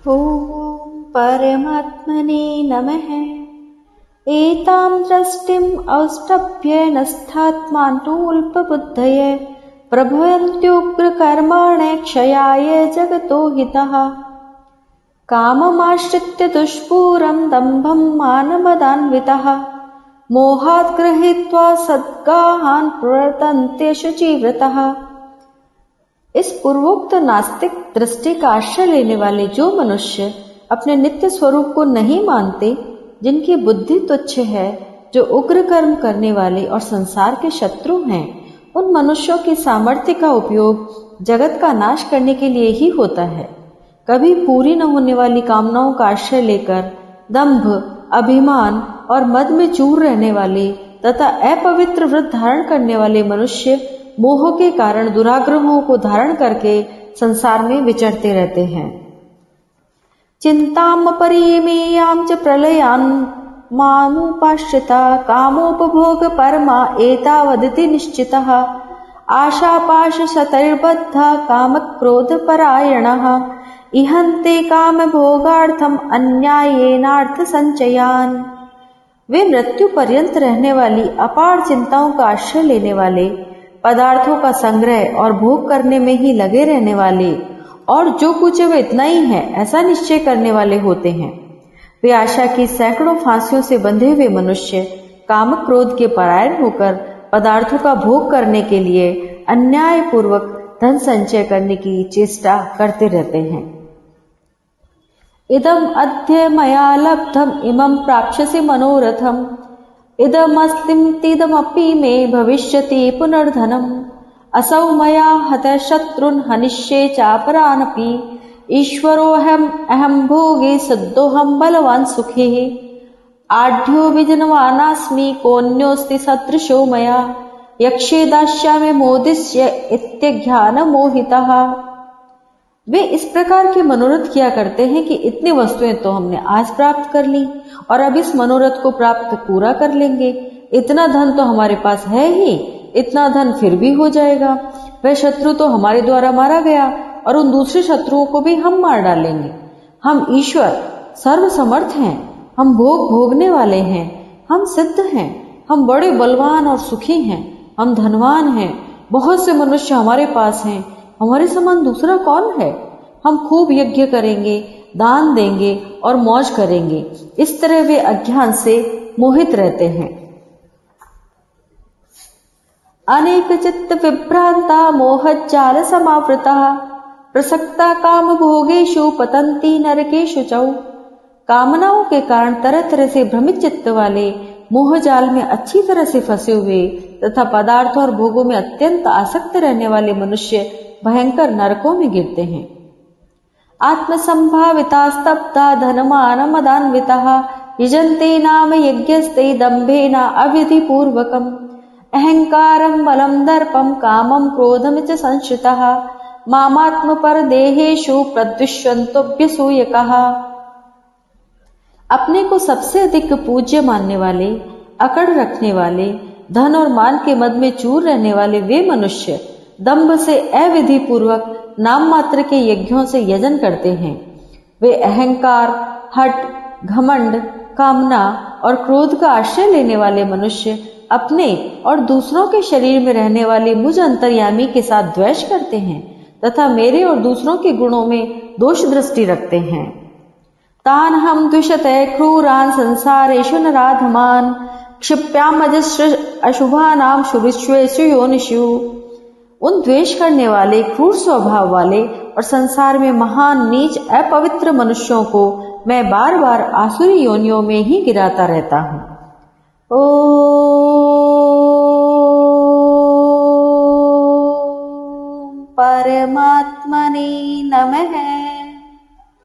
ॐ परमात्मने नमः। एतां दृष्टिम् औष्टभ्य नस्थात्मान्तोऽल्पबुद्धये प्रभवन्त्युग्रकर्माणे क्षयाय जगतो हितः। काममाश्रित्य दुष्पूरं दम्भं मानमदान्वितः मोहात् गृहीत्वा सद्गाहान् प्रवर्तन्ते शुचिव्रतः। इस पूर्वोक्त नास्तिक दृष्टि का आश्रय लेने वाले जो मनुष्य अपने नित्य स्वरूप को नहीं मानते, जिनकी बुद्धि तुच्छ है, जो उग्र कर्म करने वाले और संसार के शत्रु हैं, उन मनुष्यों की सामर्थ्य का उपयोग जगत का नाश करने के लिए ही होता है। कभी पूरी न होने वाली कामनाओं का आश्रय लेकर दंभ, अभिमान और मद में चूर रहने वाले तथा अपवित्र व्रत धारण करने वाले मनुष्य मोह के कारण दुराग्रहों को धारण करके संसार में विचरते रहते हैं। चिंताम परिमेयां च प्रलयान् मामुपाश्रिता कामोपभोग परमा एतावदिति निश्चितः आशापाश शतैर्बद्धा कामक्रोध परायणः इहन्ते काम भोगार्थम अन्यायेनार्थ संचयान्। वे मृत्यु पर्यंत रहने वाली अपार चिंताओं का आश्रय लेने वाले, पदार्थों का संग्रह और भोग करने में ही लगे रहने वाले और जो कुछ है वे इतना ही है ऐसा निश्चय करने वाले होते हैं। वे आशा की सैकड़ों फांसियों से बंधे हुए मनुष्य काम क्रोध के परायण होकर पदार्थों का भोग करने के लिए अन्याय पूर्वक धन संचय करने की चेष्टा करते रहते हैं। इदम अद्य मया लब्धम इमं प्राप्स्यसि मनोरथम इदमस्तिदमपि मे भविष्यति पुनर्धनम् असौ मया हतः शत्रुन् हनिष्ये चापरानपि ईश्वरोऽहम् भोगे सद्योऽहं बलवान् सुखे आढ्यो विजनवानास्मि कोऽन्योऽस्ति सदृशो मया यक्षे दास्यामि मोदिष्य इत्यज्ञान मोहितः। वे इस प्रकार के मनोरथ किया करते हैं कि इतनी वस्तुएं तो हमने आज प्राप्त कर ली और अब इस मनोरथ को प्राप्त पूरा कर लेंगे। इतना धन तो हमारे पास है ही, इतना धन फिर भी हो जाएगा। वह शत्रु तो हमारे द्वारा मारा गया और उन दूसरे शत्रुओं को भी हम मार डालेंगे। हम ईश्वर सर्व समर्थ हैं, हम भोग भोगने वाले हैं, हम सिद्ध हैं, हम बड़े बलवान और सुखी हैं, हम धनवान हैं, बहुत से मनुष्य हमारे पास हैं, हमारे समान दूसरा कौन है। हम खूब यज्ञ करेंगे, दान देंगे और मौज करेंगे। इस तरह वे अज्ञान से मोहित रहते हैं। अनेक चित्त विभ्रांता मोहज्जाल समावृता प्रसक्ता काम भोगेषु पतंती नरकेषु चौ। कामनाओं के कारण तरह तरह से भ्रमित चित्त वाले मोहजाल में अच्छी तरह से फंसे हुए तथा पदार्थों और भोगों में अत्यंत आसक्त रहने वाले मनुष्य भयंकर नरकों में गिरते हैं। आत्मसंभाविता स्तब्धा धनमान मदान्विता यजन्ते नाम यज्ञस्ते दम्भेन अविधि पूर्वकम् अहंकारं बलं दर्पं कामं क्रोधं च संश्रितः मामात्म पर देहेषु प्रद्विष्यन्तोऽभ्यसूयकः। अपने को सबसे अधिक पूज्य मानने वाले, अकड़ रखने वाले, धन और मान के मद में चूर रहने वाले वे मनुष्य दंभ से अविधि पूर्वक नाम मात्र के यज्ञों से यजन करते हैं। वे अहंकार, हठ, घमंड, कामना और क्रोध का आश्रय लेने वाले मनुष्य अपने और दूसरों के शरीर में रहने वाले मुझ अंतर्यामी के साथ द्वेष करते हैं तथा मेरे और दूसरों के गुणों में दोष दृष्टि रखते हैं। तान हम द्विषते क्रूरान संसारेषु नराधमान क्षिप्यामजस्र अशुभानाम शुभिष्वेषु योनिषु। उन द्वेष करने वाले, क्रूर स्वभाव वाले और संसार में महान नीच अपवित्र मनुष्यों को मैं बार बार आसुरी योनियों में ही गिराता रहता हूँ। ओम परमात्मने नमः।